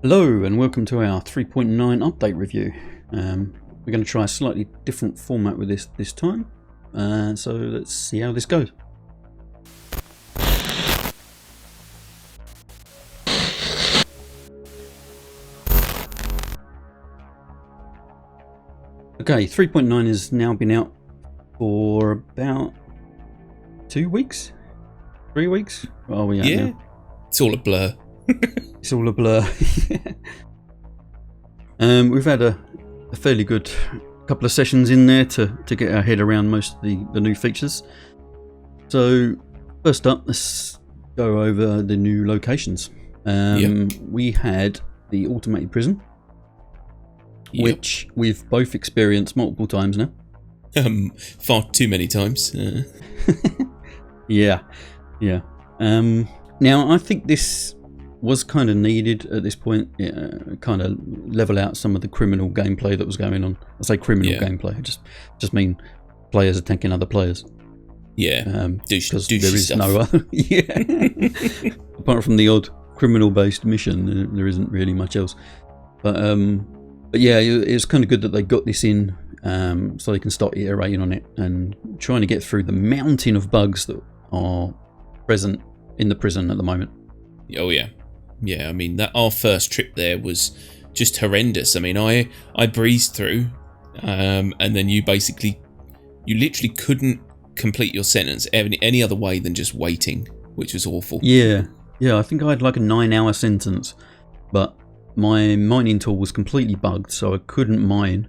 Hello and welcome to our 3.9 update review. We're going to try a slightly different format with this time, so let's see how this goes. Okay, 3.9 has now been out for about 2 weeks? 3 weeks? What are we at now? It's all a blur. It's all a blur. We've had a fairly good couple of sessions in there to get our head around most of the new features. So first up, let's go over the new locations. We had the automated prison, which we've both experienced multiple times now. Far too many times. Yeah. Now I think this was kind of needed at this point, kind of level out some of the criminal gameplay that was going on. I say criminal gameplay, I just mean players attacking other players. Because there is stuff. No other. Apart from the odd criminal-based mission, there isn't really much else. But yeah, it's kind of good that they got this in, so they can start iterating on it and trying to get through the mountain of bugs that are present in the prison at the moment. Oh yeah. Yeah, I mean, our first trip there was just horrendous. I mean, I breezed through, and then you literally couldn't complete your sentence any other way than just waiting, which was awful. Yeah, I think I had like a 9-hour sentence, but my mining tool was completely bugged, so I couldn't mine.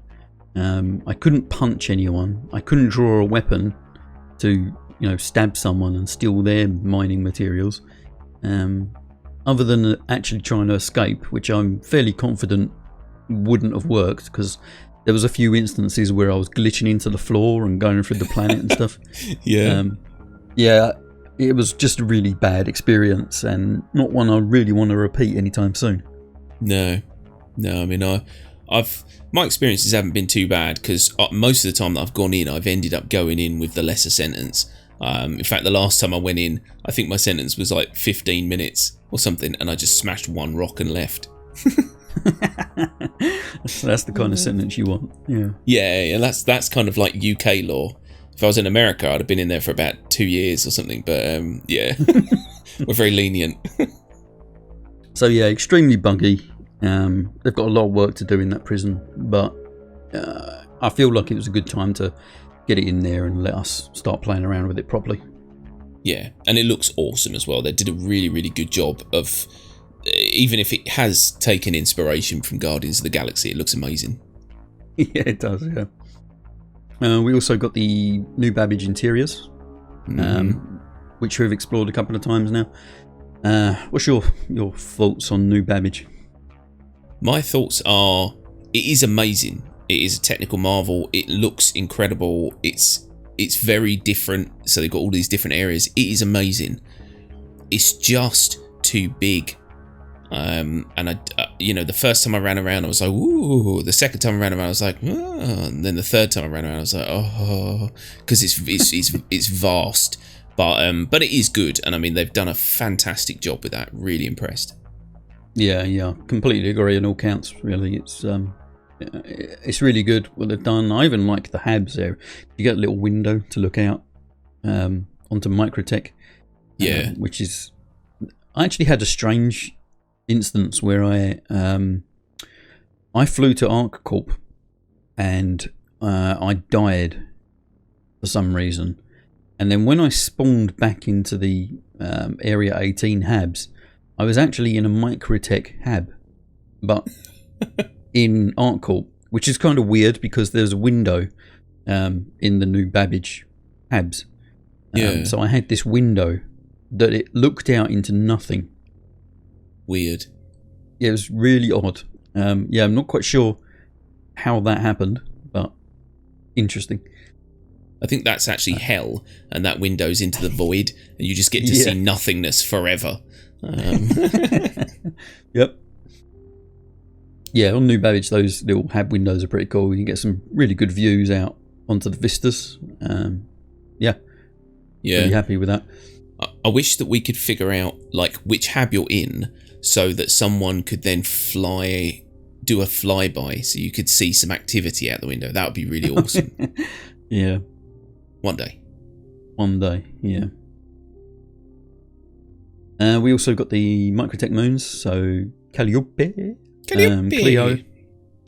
I couldn't punch anyone. I couldn't draw a weapon to, stab someone and steal their mining materials. Other than actually trying to escape, which I'm fairly confident wouldn't have worked, because there was a few instances where I was glitching into the floor and going through the planet and stuff. It was just a really bad experience and not one I really want to repeat anytime soon. No, I mean, my experiences haven't been too bad, because most of the time that I've gone in, I've ended up going in with the lesser sentence. In fact, the last time I went in, I think my sentence was like 15 minutes or something, and I just smashed one rock and left. That's the kind of sentence you want. Yeah, that's kind of like UK law. If I was in America, I'd have been in there for about 2 years or something, but we're very lenient. So yeah, extremely buggy. They've got a lot of work to do in that prison, but I feel like it was a good time to get it in there and let us start playing around with it properly. Yeah, and it looks awesome as well. They did a really, really good job of, even if it has taken inspiration from Guardians of the Galaxy, it looks amazing. Yeah, it does, yeah. We also got the new Babbage interiors, which we've explored a couple of times now. What's your thoughts on new Babbage? My thoughts are, it is amazing. It is a technical marvel. It looks incredible. It's very different. So they've got all these different areas. It is amazing. It's just too big. And I, the first time I ran around, I was like, ooh. The second time I ran around, I was like, oh. And then the third time I ran around, I was like, oh, because it's vast. But it is good. And I mean, they've done a fantastic job with that. Really impressed. Yeah, completely agree on all counts. Really, it's really good what they've done. I even like the habs there. You get a little window to look out onto Microtech. Which is, I actually had a strange instance where I flew to ArcCorp and I died for some reason, and then when I spawned back into the Area 18 habs, I was actually in a Microtech hab, but in ArcCorp, which is kind of weird because there's a window in the new Babbage habs. So I had this window that it looked out into nothing. Weird. Yeah, it was really odd. I'm not quite sure how that happened, but interesting. I think that's actually hell, and that window's into the void, and you just get to see nothingness forever. Yep. Yeah, on New Babbage, those little hab windows are pretty cool. You can get some really good views out onto the vistas. Really happy with that. I wish that we could figure out like which hab you're in, so that someone could then do a flyby, so you could see some activity out the window. That would be really awesome. Yeah. One day, yeah. We also got the Microtech moons, so Calliope, Clio,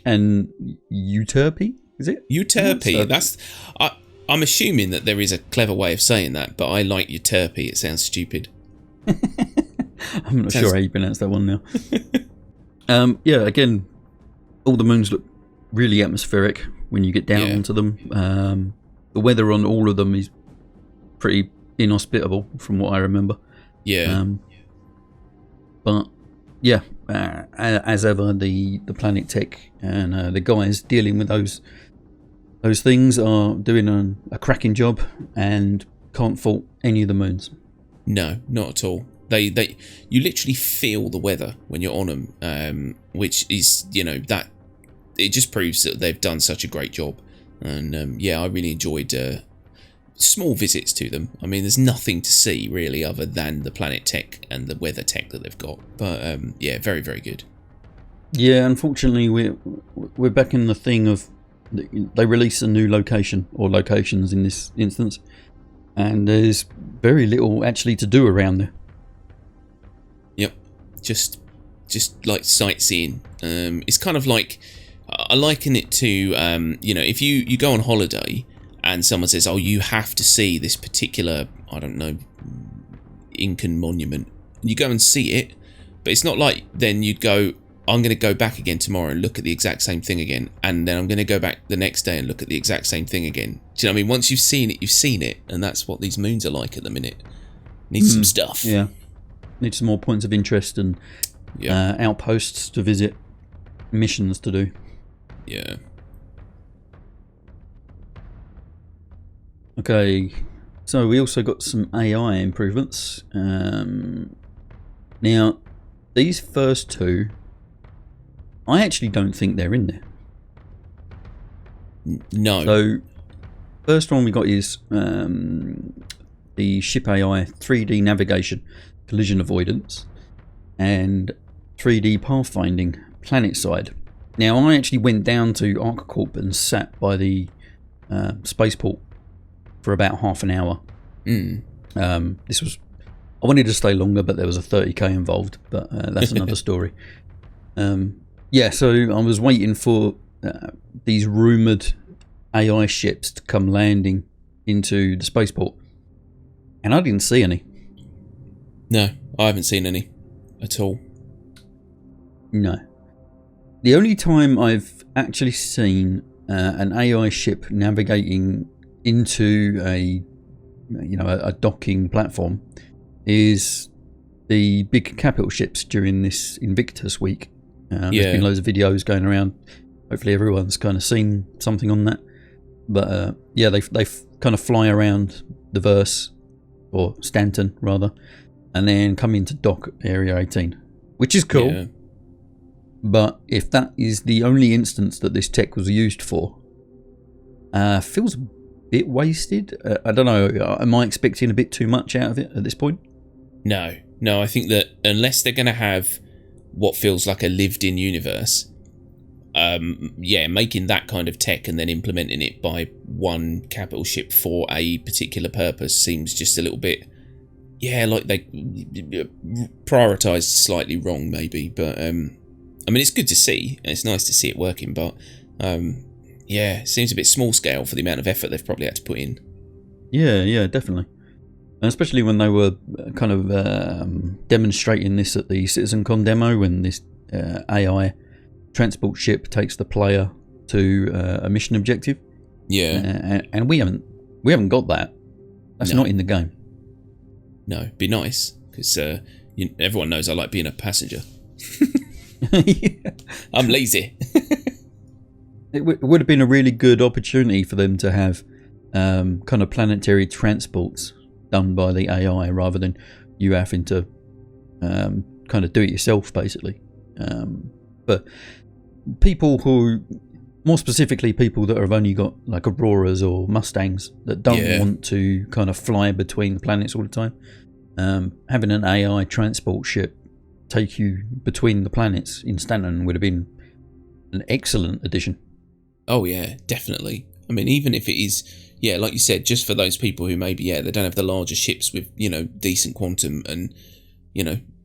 and Euterpe. Is it Euterpe? I'm assuming that there is a clever way of saying that, but I like Euterpe. It sounds stupid. I'm not sure how you pronounce that one now. Yeah, again, all the moons look really atmospheric when you get down onto them. The weather on all of them is pretty inhospitable, from what I remember. Yeah. But yeah, as ever, the Planet Tech and the guys dealing with those things are doing a cracking job, and can't fault any of the moons. No, not at all. You literally feel the weather when you're on them, which is, that it just proves that they've done such a great job. And I really enjoyed small visits to them. I mean, there's nothing to see really other than the Planet Tech and the weather tech that they've got. But very, very good. Yeah, unfortunately, we're back in the thing of they release a new location, or locations in this instance, and there's very little actually to do around there. Yep, just like sightseeing. It's kind of like, I liken it to if you go on holiday and someone says, oh, you have to see this particular, I don't know, Incan monument, and you go and see it, but it's not like then you'd go, I'm going to go back again tomorrow and look at the exact same thing again, and then I'm going to go back the next day and look at the exact same thing again. Do you know what I mean? Once you've seen it, you've seen it, and that's what these moons are like at the minute. Need some stuff. Yeah. Need some more points of interest and outposts to visit, missions to do. Yeah. Okay, so we also got some AI improvements. Now, these first two, I actually don't think they're in there. No. So, first one we got is the ship AI 3D navigation, collision avoidance, and 3D pathfinding, planet side. Now, I actually went down to ArcCorp and sat by the spaceport for about half an hour. This was, I wanted to stay longer, but there was a 30k involved, but that's another story. So I was waiting for these rumoured AI ships to come landing into the spaceport, and I didn't see any. No, I haven't seen any at all. No. The only time I've actually seen an AI ship navigating into a docking platform is the big capital ships during this Invictus week. There's been loads of videos going around. Hopefully everyone's kind of seen something on that. But they kind of fly around the Verse, or Stanton rather, and then come into dock area 18, which is cool. Yeah. But if that is the only instance that this tech was used for, feels a bit wasted. I don't know. Am I expecting a bit too much out of it at this point? No. I think that unless they're going to have what feels like a lived-in universe, making that kind of tech and then implementing it by one capital ship for a particular purpose seems just a little bit, like they prioritised slightly wrong, maybe. But I mean, it's good to see, and it's nice to see it working, but it seems a bit small scale for the amount of effort they've probably had to put in. Yeah, definitely. And especially when they were kind of demonstrating this at the CitizenCon demo, when this AI transport ship takes the player to a mission objective. Yeah. And we haven't got that. That's not in the game. No, it'd be nice, because everyone knows I like being a passenger. I'm lazy. It would have been a really good opportunity for them to have kind of planetary transports done by the AI, rather than you having to kind of do it yourself, basically. But people who, more specifically people that have only got like Auroras or Mustangs that don't want to kind of fly between the planets all the time, having an AI transport ship take you between the planets in Stanton would have been an excellent addition. Oh yeah, definitely. I mean, even if it is, yeah, like you said, just for those people who maybe, they don't have the larger ships with, decent quantum and,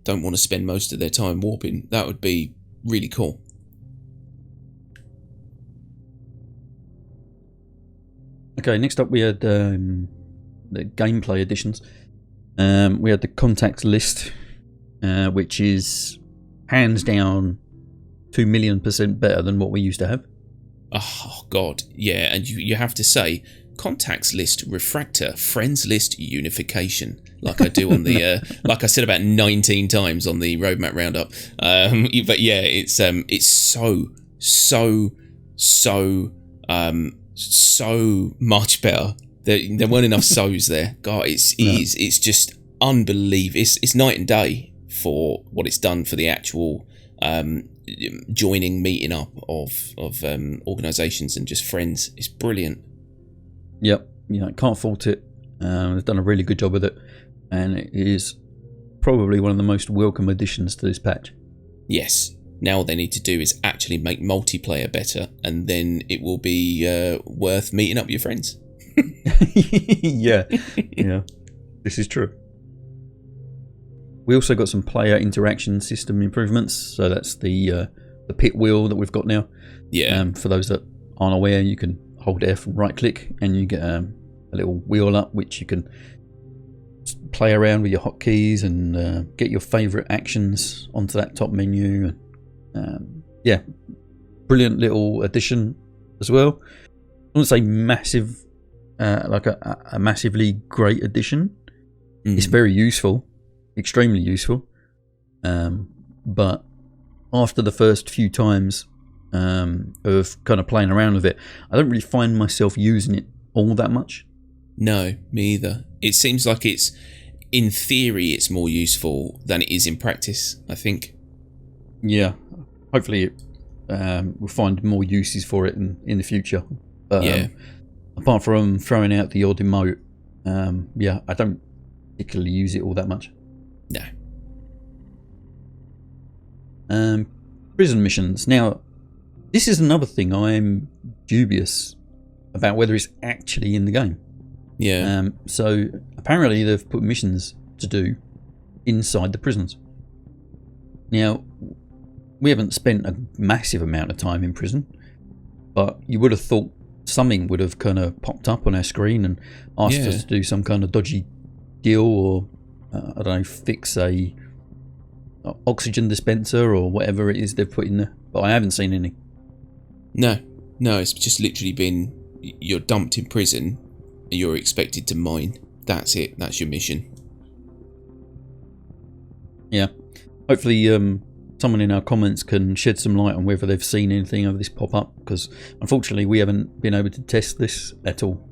don't want to spend most of their time warping, that would be really cool. Okay, next up we had the gameplay additions. We had the contacts list, which is hands down 2,000,000% better than what we used to have. Oh god, yeah, and you have to say contacts list refractor, friends list unification, like I do on the like I said about 19 times on the roadmap roundup. But yeah, it's so much better. There weren't enough so's there. God, it's just unbelievable. It's night and day for what it's done for the actual joining, meeting up of organisations and just friends. It's brilliant. Yep, can't fault it. They've done a really good job with it, and it is probably one of the most welcome additions to this patch. Yes. Now all they need to do is actually make multiplayer better, and then it will be worth meeting up with your friends. yeah, this is true. We also got some player interaction system improvements. So that's the pit wheel that we've got now. Yeah. For those that aren't aware, you can hold F and right click, and you get a little wheel up which you can play around with your hotkeys and get your favourite actions onto that top menu. Yeah, brilliant little addition as well. I wouldn't say massive, like a massively great addition. It's very useful, extremely useful. But after the first few times of kind of playing around with it, I don't really find myself using it all that much. No, me either. It seems like in theory, it's more useful than it is in practice, I think. Yeah, hopefully we'll find more uses for it in the future. But apart from throwing out the odd emote, I don't particularly use it all that much. No. Prison missions. Now, this is another thing I'm dubious about whether it's actually in the game. Yeah. So apparently they've put missions to do inside the prisons. Now, we haven't spent a massive amount of time in prison, but you would have thought something would have kind of popped up on our screen and asked us to do some kind of dodgy deal, or I don't know, fix a oxygen dispenser or whatever it is they've put in there. But I haven't seen any. No, it's just literally been, you're dumped in prison, you're expected to mine. That's it. That's your mission. Yeah. Hopefully someone in our comments can shed some light on whether they've seen anything of this pop up, because unfortunately we haven't been able to test this at all.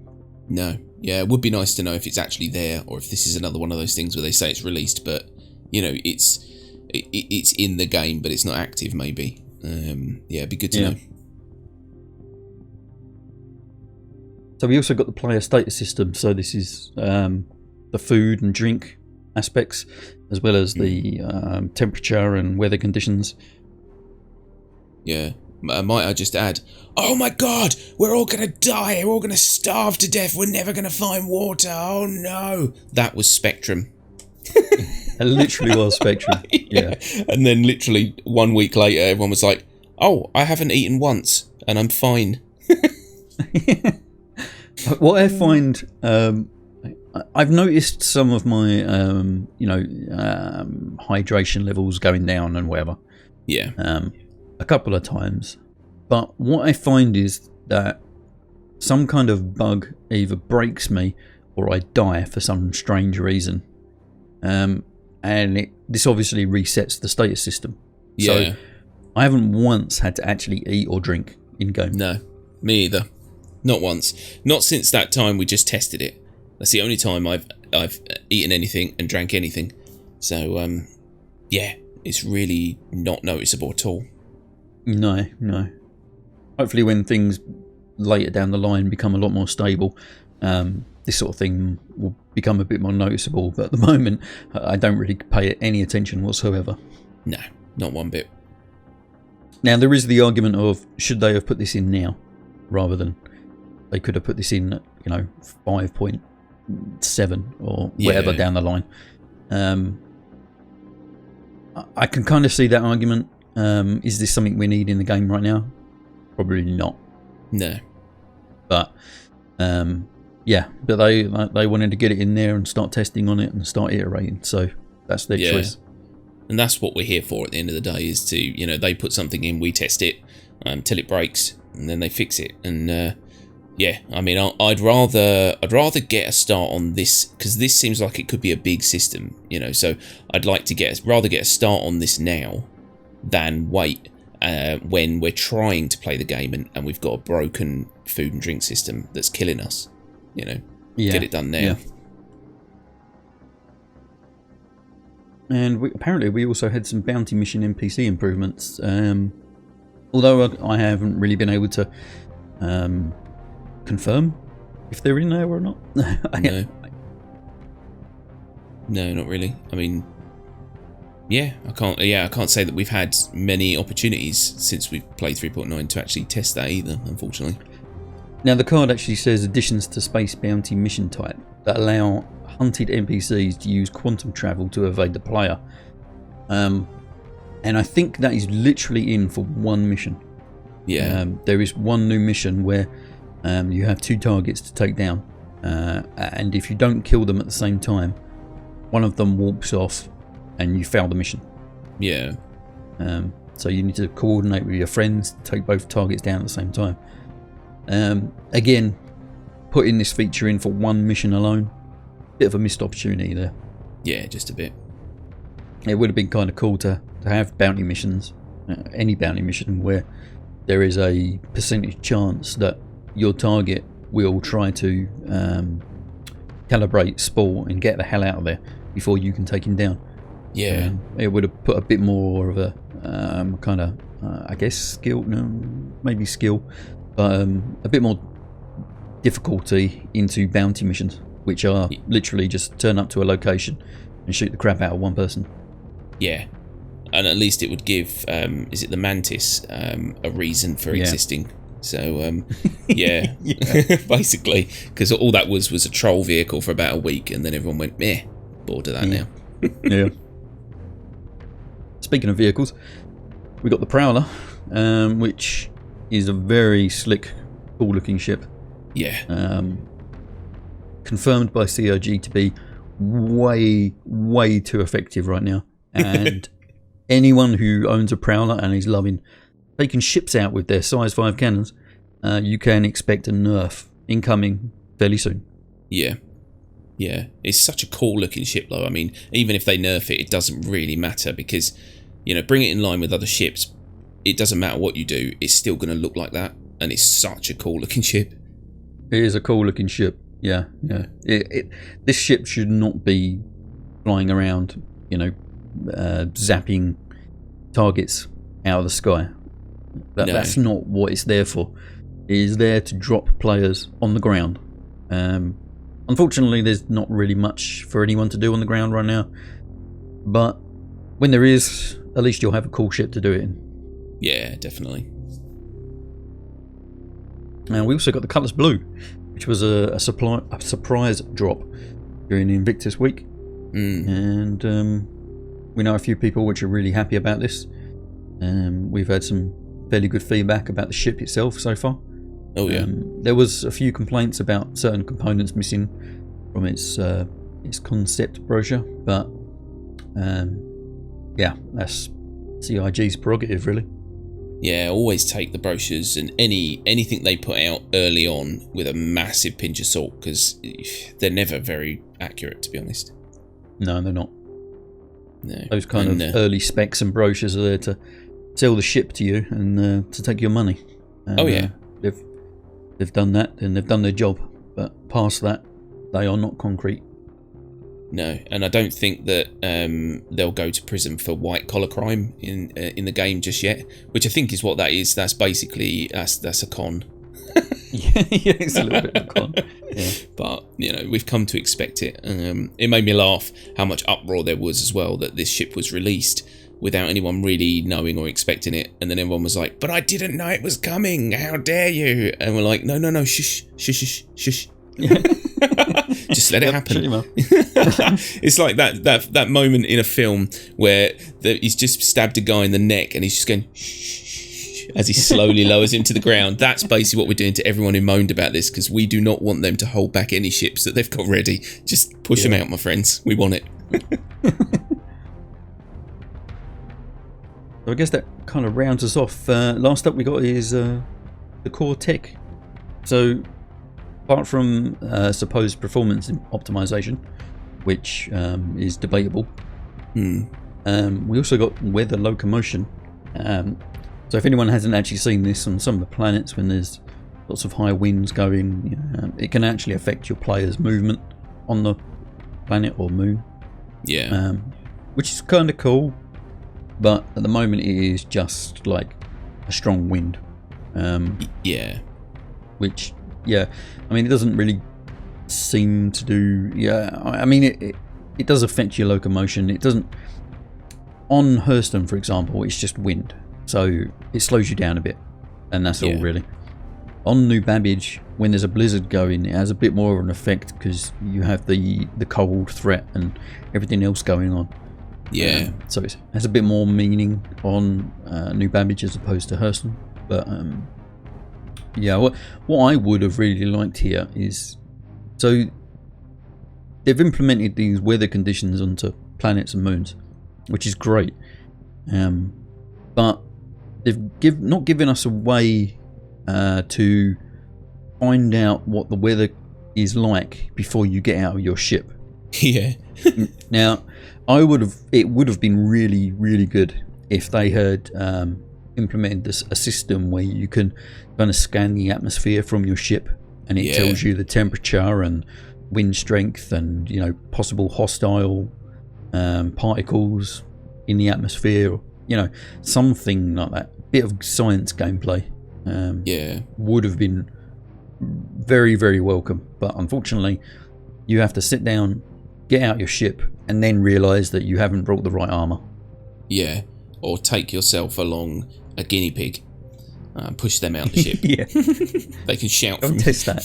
No. Yeah, it would be nice to know if it's actually there, or if this is another one of those things where they say it's released, but it's in the game, but it's not active. Maybe. It'd be good to know. So we also got the player status system. So this is the food and drink aspects, as well as the temperature and weather conditions. Yeah. Might I just add, oh my god, we're all going to die, we're all going to starve to death, we're never going to find water, oh no. That was Spectrum. It literally was Spectrum. Yeah. And then literally 1 week later, everyone was like, oh, I haven't eaten once, and I'm fine. What I find, I've noticed some of my, hydration levels going down and whatever. Yeah. A couple of times. But what I find is that some kind of bug either breaks me or I die for some strange reason. And this obviously resets the status system. Yeah. So I haven't once had to actually eat or drink in game. No, me either. Not once. Not since that time we just tested it. That's the only time I've eaten anything and drank anything. So, it's really not noticeable at all. No. Hopefully when things later down the line become a lot more stable, this sort of thing will become a bit more noticeable. But at the moment, I don't really pay it any attention whatsoever. No, not one bit. Now, there is the argument of, should they have put this in now, rather than they could have put this in, 5.7 or whatever down the line. I can kind of see that argument. Is this something we need in the game right now? Probably not. No. But but they wanted to get it in there and start testing on it and start iterating. So that's their choice. And that's what we're here for at the end of the day, is to, they put something in, we test it till it breaks, and then they fix it. And I mean, I'd rather get a start on this, because this seems like it could be a big system, so I'd like to rather get a start on this now than wait when we're trying to play the game and we've got a broken food and drink system that's killing us. Get it done now. Yeah. And apparently we also had some bounty mission NPC improvements. Although I haven't really been able to confirm if they're in there or not. No, not really. I mean, I can't say that we've had many opportunities since we've played 3.9 to actually test that either, unfortunately. Now, the card actually says additions to space bounty mission type that allow hunted NPCs to use quantum travel to evade the player. And I think that is literally in for one mission. Yeah. There is one new mission where you have 2 targets to take down. And if you don't kill them at the same time, one of them warps off and you fail the mission. Yeah. So you need to coordinate with your friends to take both targets down at the same time. Again, putting this feature in for one mission alone, bit of a missed opportunity there. Yeah, just a bit. It would have been kind of cool to have bounty missions, any bounty mission, where there is a percentage chance that your target will try to calibrate Spore and get the hell out of there before you can take him down. Yeah. It would have put a bit more of a kind of, I guess, skill, maybe skill, but a bit more difficulty into bounty missions, which are literally just turn up to a location and shoot the crap out of one person. Yeah. And at least it would give, is it the Mantis, a reason for existing. So, basically, because all that was a troll vehicle for about a week, and then everyone went, bored of that now. Yeah. Speaking of vehicles, we got the Prowler, which is a very slick, cool-looking ship. Yeah. Confirmed by CRG to be way, way too effective right now. And anyone who owns a Prowler and is loving taking ships out with their size 5 cannons, you can expect a nerf incoming fairly soon. Yeah. Yeah. It's such a cool looking ship though. I mean, even if they nerf it, it doesn't really matter because, bring it in line with other ships. It doesn't matter what you do. It's still going to look like that. And it's such a cool looking ship. It is a cool looking ship. Yeah. This ship should not be flying around, zapping targets out of the sky. That's not what it's there for. It is there to drop players on the ground. Unfortunately, there's not really much for anyone to do on the ground right now. But when there is, at least you'll have a cool ship to do it in. Yeah, definitely. And we also got the Colours Blue, which was a surprise drop during Invictus Week. And we know a few people which are really happy about this. We've had some fairly good feedback about the ship itself so far. Oh yeah. There was a few complaints about certain components missing from its concept brochure, but that's CIG's prerogative, really. Yeah, always take the brochures and anything they put out early on with a massive pinch of salt, because they're never very accurate, to be honest. No, they're not. No. Those kind of early specs and brochures are there to sell the ship to you and to take your money. And, they've done that and they've done their job, but past that, they are not concrete. No, and I don't think that they'll go to prison for white collar crime in the game just yet, which I think is what that is. That's basically that's a con. yeah, it's a little bit of a con. Yeah. But we've come to expect it. It made me laugh how much uproar there was as well that this ship was released, without anyone really knowing or expecting it. And then everyone was like, "But I didn't know it was coming. How dare you?" And we're like, "No, shush, shush, shush, shush." Just let it happen. It's like that moment in a film where he's just stabbed a guy in the neck and he's just going shh, as he slowly lowers him to the ground. That's basically what we're doing to everyone who moaned about this, because we do not want them to hold back any ships that they've got ready. Just push them out, my friends. We want it. So I guess that kind of rounds us off. Last up we got is the core tech. So apart from supposed performance optimization, which is debatable, we also got weather locomotion. So if anyone hasn't actually seen this on some of the planets, when there's lots of high winds going, it can actually affect your player's movement on the planet or moon. Yeah. Which is kind of cool, but at the moment it is just like a strong wind. Yeah. Which, I mean, it doesn't really seem to do. I mean, it does affect your locomotion. It doesn't. On Hurston, for example, it's just wind, so it slows you down a bit, and that's all really. On New Babbage, when there's a blizzard going, it has a bit more of an effect because you have the cold threat and everything else going on. Yeah. So it has a bit more meaning on New Babbage as opposed to Hurston. But what I would have really liked here is, so they've implemented these weather conditions onto planets and moons, which is great. But they've not given us a way to find out what the weather is like before you get out of your ship. Yeah. Now, it would have been really, really good if they had implemented a system where you can kind of scan the atmosphere from your ship, and it tells you the temperature and wind strength and possible hostile particles in the atmosphere. Something like that. Bit of science gameplay. Would have been very, very welcome, but unfortunately you have to sit down, get out your ship, and then realise that you haven't brought the right armour. Yeah, or take yourself along a guinea pig, push them out the ship. They can shout from test that.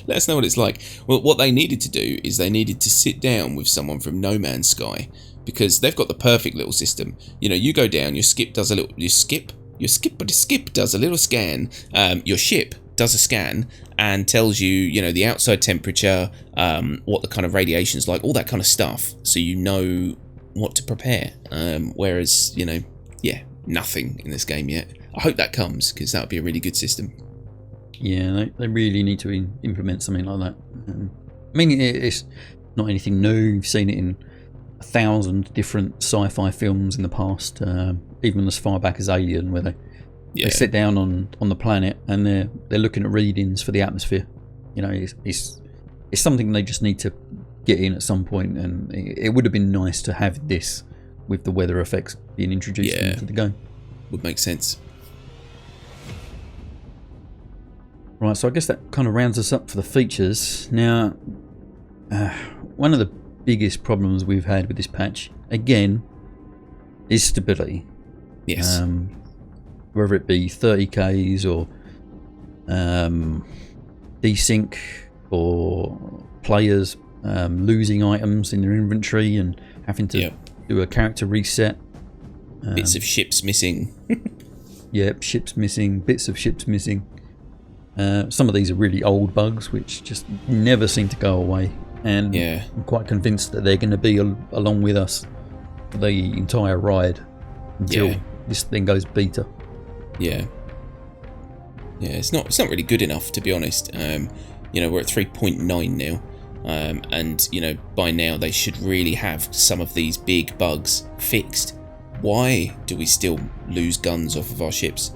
Let us know what it's like. Well, what they needed to do is they needed to sit down with someone from No Man's Sky, because they've got the perfect little system. You go down, your skip does a little scan. Your ship does a scan and tells you, the outside temperature, what the kind of radiation's like, all that kind of stuff, so you know what to prepare. Whereas, nothing in this game yet. I hope that comes, because that would be a really good system. Yeah, they really need to implement something like that. I mean, it's not anything new. You've seen it in 1,000 different sci-fi films in the past, even as far back as Alien, where they sit down on the planet and they're looking at readings for the atmosphere. It's something they just need to get in at some point, and it would have been nice to have this with the weather effects being introduced into the game. Would make sense. Right, so I guess that kind of rounds us up for the features. Now, one of the biggest problems we've had with this patch, again, is stability. Yes. Whether it be 30Ks or desync, or players losing items in their inventory and having to do a character reset. Bits of ships missing. Ships missing, bits of ships missing. Some of these are really old bugs which just never seem to go away, and I'm quite convinced that they're going to be along with us for the entire ride until this thing goes beta. It's not really good enough, to be honest. We're at 3.9 now, and by now they should really have some of these big bugs fixed. Why do we still lose guns off of our ships?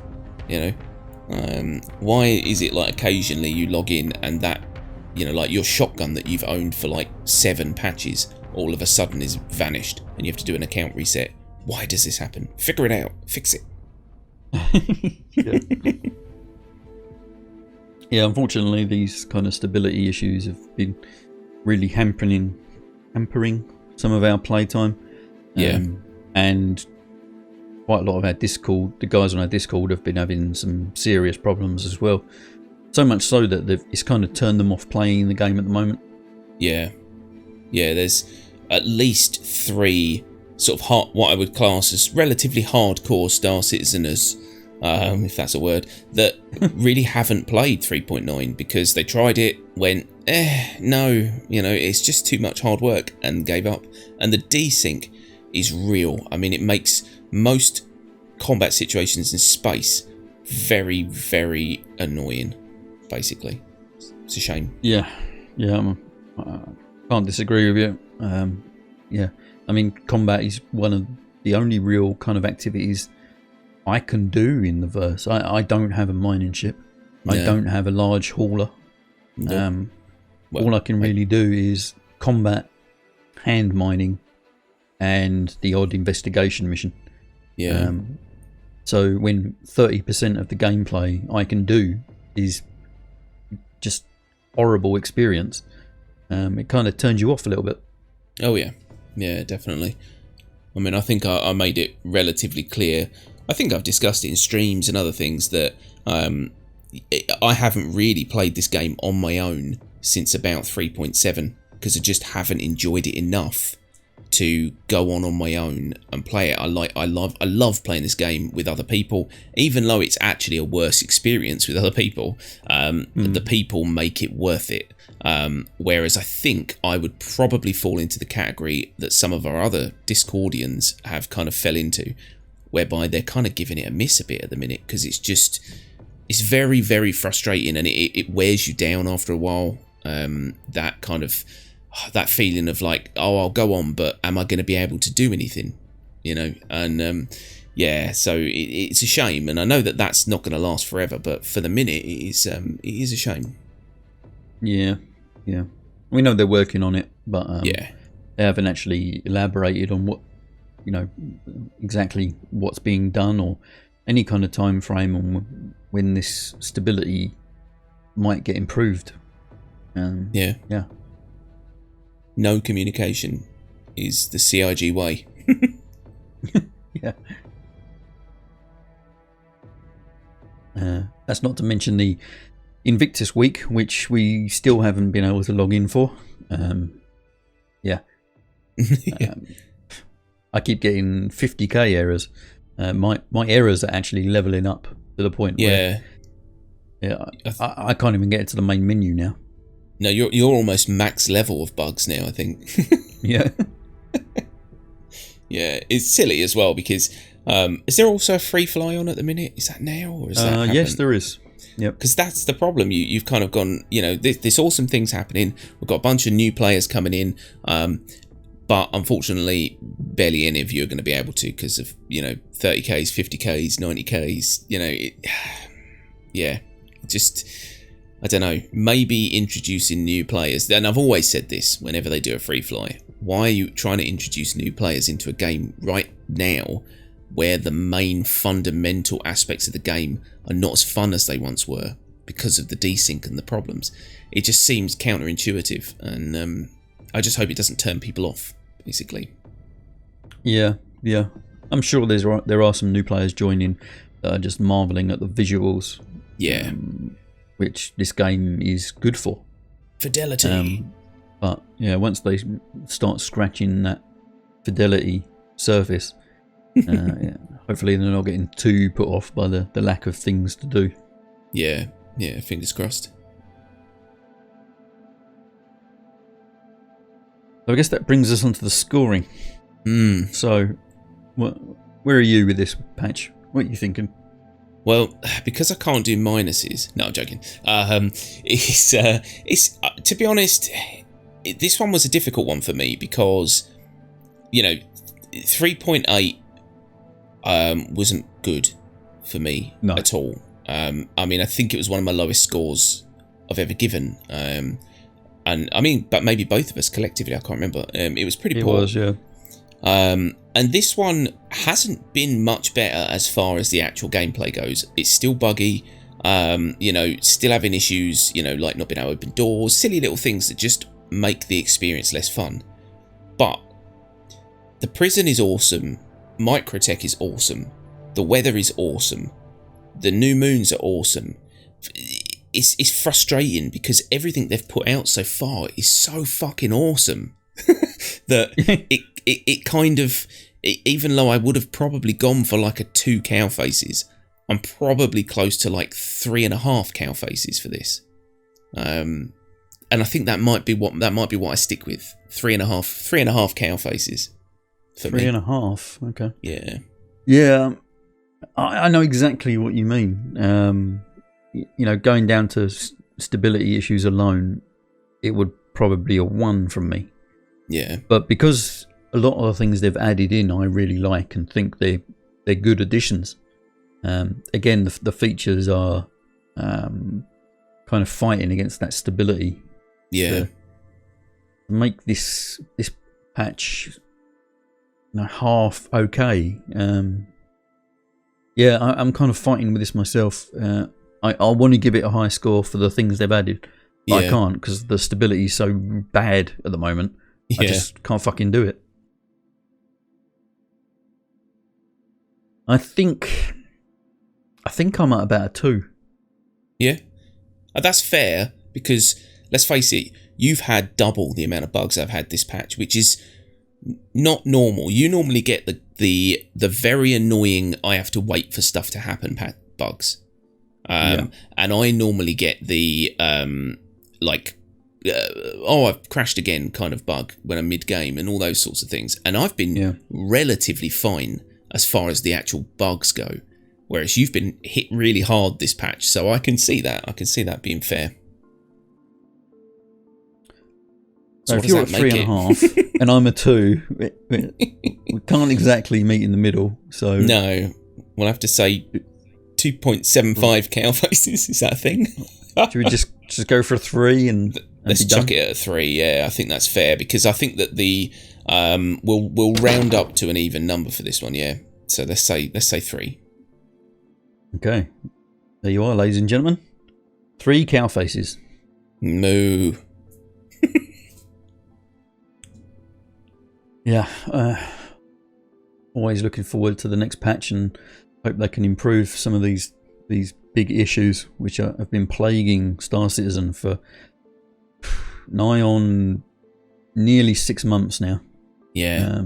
Why is it like occasionally you log in and that, like your shotgun that you've owned for like 7 patches all of a sudden is vanished and you have to do an account reset? Why does this happen? Figure it out. Fix it. Unfortunately these kind of stability issues have been really hampering some of our playtime. and quite a lot of our Discord, the guys on our Discord have been having some serious problems as well. So much so that it's kind of turned them off playing the game at the moment. Yeah. Yeah, there's at least 3 sort of what I would class as relatively hardcore Star Citizeners, if that's a word, that really haven't played 3.9 because they tried it, went, no, it's just too much hard work, and gave up. And the desync is real. I mean, it makes most combat situations in space very, very annoying, basically. It's a shame. Yeah, I can't disagree with you. Yeah, I mean, combat is one of the only real kind of activities I can do in the verse. I don't have a mining ship. I don't have a large hauler. No. All I can really do is combat, hand mining, and the odd investigation mission. Yeah. So when 30% of the gameplay I can do is just horrible experience, it kind of turns you off a little bit. Oh yeah, yeah, definitely. I mean, I think I made it relatively clear. I think I've discussed it in streams and other things that I haven't really played this game on my own since about 3.7 because I just haven't enjoyed it enough to go on my own and play it. I love playing this game with other people, even though it's actually a worse experience with other people. The people make it worth it. Whereas I think I would probably fall into the category that some of our other Discordians have kind of fell into, whereby they're kind of giving it a miss a bit at the minute because it's very, very frustrating and it wears you down after a while. That kind of that feeling of like, oh, I'll go on, but am I going to be able to do anything? And yeah, so it's a shame, and I know that that's not going to last forever, but for the minute, it is a shame. Yeah. We know they're working on it, but yeah, they haven't actually elaborated on what, exactly what's being done or any kind of time frame on when this stability might get improved. Yeah. No communication is the CIG way. Yeah. That's not to mention the Invictus week, which we still haven't been able to log in for. Yeah. I keep getting 50k errors. My errors are actually leveling up to the point where I can't even get to the main menu now. No, you're almost max level of bugs now, I think. Yeah. Yeah, it's silly as well because is there also a free fly on at the minute? Is that now or is that yes, there is. Yep. Because that's the problem. You've kind of gone, this awesome thing's happening. We've got a bunch of new players coming in, but unfortunately, barely any of you are going to be able to because of 30Ks, 50Ks, 90Ks. Yeah, just. I don't know, maybe introducing new players. And I've always said this whenever they do a free fly. Why are you trying to introduce new players into a game right now where the main fundamental aspects of the game are not as fun as they once were because of the desync and the problems? It just seems counterintuitive, and I just hope it doesn't turn people off, basically. Yeah. I'm sure there are some new players joining that are just marvelling at the visuals. Yeah. Which this game is good for. Fidelity. But yeah, once they start scratching that fidelity surface, hopefully they're not getting too put off by the lack of things to do. Yeah, fingers crossed. So I guess that brings us onto the scoring. So, where are you with this patch? What are you thinking? Well, because I can't do minuses. No, I'm joking. It's to be honest, this one was a difficult one for me because 3.8 wasn't good for me at all. I mean, I think it was one of my lowest scores I've ever given. And I mean, but maybe both of us collectively, I can't remember. It was pretty poor. It was, yeah. And this one hasn't been much better as far as the actual gameplay goes. It's still buggy, still having issues, like not being able to open doors, silly little things that just make the experience less fun. But the prison is awesome. Microtech is awesome. The weather is awesome. The new moons are awesome. It's frustrating because everything they've put out so far is so fucking awesome that it kind of, even though I would have probably gone for like a 2 cow faces, I'm probably close to like 3.5 cow faces for this. And I think that might be what I stick with. 3.5 cow faces for me. 3.5. Okay. Yeah. Yeah. I know exactly what you mean. Going down to stability issues alone, it would probably a 1 from me. Yeah. But because a lot of the things they've added in, I really like and think they're good additions. Again, the features are kind of fighting against that stability. Yeah. To make this patch half okay. Yeah, I'm kind of fighting with this myself. I want to give it a high score for the things they've added, but I can't because the stability is so bad at the moment. I just can't fucking do it. I think I'm at about a 2. Yeah. That's fair because, let's face it, you've had double the amount of bugs I've had this patch, which is not normal. You normally get the very annoying I have to wait for stuff to happen bugs. And I normally get the I've crashed again kind of bug when I'm mid-game and all those sorts of things. And I've been relatively fine as far as the actual bugs go, whereas you've been hit really hard this patch. So I can see that. I can see that being fair. So if you're at 3.5 and I'm a 2, we can't exactly meet in the middle. So no, we'll have to say 2.75 cow faces. Is that a thing? Should we just go for a 3 and let's chuck it at a 3? Yeah, I think that's fair because I think that the we'll round up to an even number for this one. Yeah, so let's say 3. Okay, there you are, ladies and gentlemen. 3 cow faces. Moo. Yeah, always looking forward to the next patch and hope they can improve some of these big issues which have been plaguing Star Citizen for nigh on nearly 6 months now. Yeah,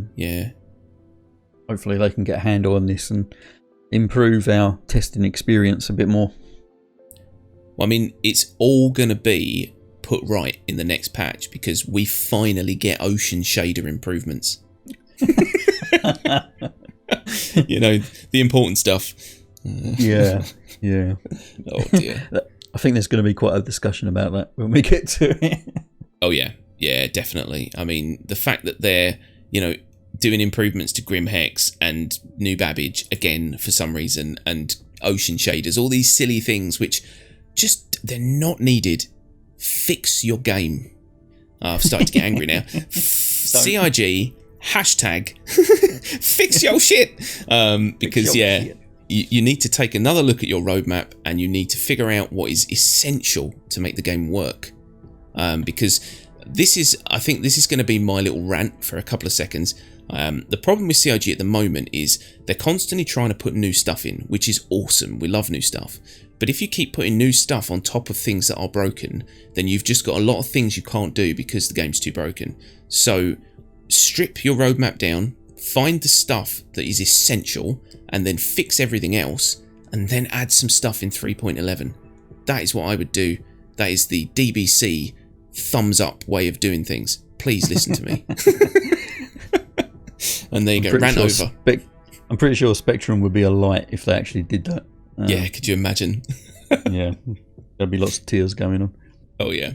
Hopefully they can get a handle on this and improve our testing experience a bit more. Well, I mean, it's all going to be put right in the next patch because we finally get ocean shader improvements. The important stuff. Yeah. Oh dear. I think there's going to be quite a discussion about that when we get to it. Oh yeah, definitely. I mean, the fact that they're doing improvements to Grim Hex and New Babbage again for some reason, and ocean shaders, all these silly things which just they're not needed. Fix your game. I've started to get angry now. CIG hashtag fix your shit. Because you need to take another look at your roadmap and you need to figure out what is essential to make the game work. Because I think this is going to be my little rant for a couple of seconds. The problem with CIG at the moment is they're constantly trying to put new stuff in, which is awesome. We love new stuff. But if you keep putting new stuff on top of things that are broken, then you've just got a lot of things you can't do because the game's too broken. So strip your roadmap down, find the stuff that is essential, and then fix everything else, and then add some stuff in 3.11. That is what I would do. That is the DBC thumbs up way of doing things. Please listen to me. And there you go, rant over. I'm pretty sure Spectrum would be a light if they actually did that. Yeah, could you imagine? Yeah, there'd be lots of tears going on. Oh yeah.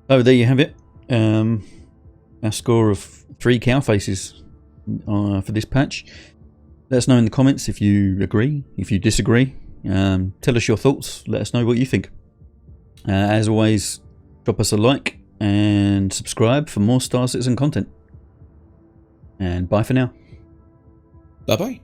Oh, there you have it. Our score of 3 cow faces for this patch. Let us know in the comments if you agree, if you disagree. Tell us your thoughts. Let us know what you think. As always, drop us a like and subscribe for more Star Citizen content. And bye for now. Bye bye.